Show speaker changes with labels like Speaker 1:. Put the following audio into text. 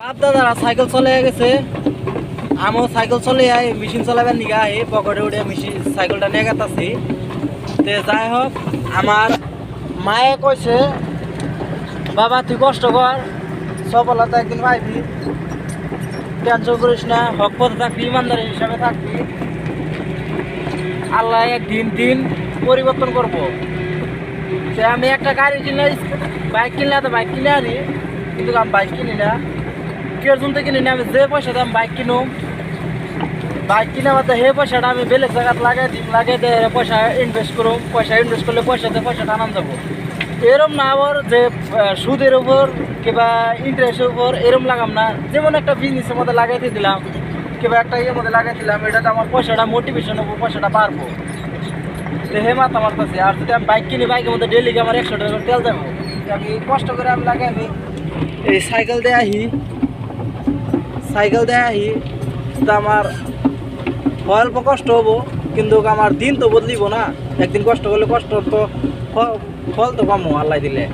Speaker 1: দাদারা সাইকেল চলে গেছে, আমিও সাইকেল চলে আই মেশিন চালাবার নিগা আই পকেটে উঠে মেশিন সাইকেলটা নিয়ে গেতাছি। তে যাই হোক, আমার মায়ে কইছে বাবা তুই কষ্ট কর, সফলতা একদিন পাইবি, টেনশন করিস না, হক পথে থাকবি, ইমানদারি হিসাবে থাকবি, আল্লাহ একদিন দিন পরিবর্তন করবো। সে আমি একটা গাড়ি কিনে বাইক কিনলে তো বাইক কিনে আনি, কিন্তু আমি বাইক কিনি না, কেরজন থেকে কিনি না। আমি যে পয়সাটা আমি বাইক কিনো, বাইক কিনে বাদ সেই পয়সাটা আমি বেলেগ জায়গায় লাগাই দিই, লাগাই দিয়ে পয়সা ইনভেস্ট করুম। পয়সা ইনভেস্ট করলে পয়সাটা আনান যাবো। এরম না আবার যে সুদের উপর কিংবা ইন্টারেস্টের উপর এরম লাগাম না, যেমন একটা বিজনেসের মধ্যে লাগাইতে দিলাম কিংবা একটা ইয়ের মধ্যে লাগাই দিলাম, এটাতে আমার পয়সাটা মোটিভেশন হবো, পয়সাটা পারবো। তো হে মাথা আমার কাছে। আর যদি আমি বাইক কিনি, বাইকের মধ্যে ডেলি আমার 100 টাকা করে তেল যাবো। আমি কষ্ট করে আমি লাগাই, আমি এই সাইকেল দিয়ে আহি, তো আমার অল্প কষ্ট হবো, কিন্তু আমার দিন তো বদলিব না। একদিন কষ্ট করলে কষ্ট তো ফল তো পাবো আল্লাহ দিলে।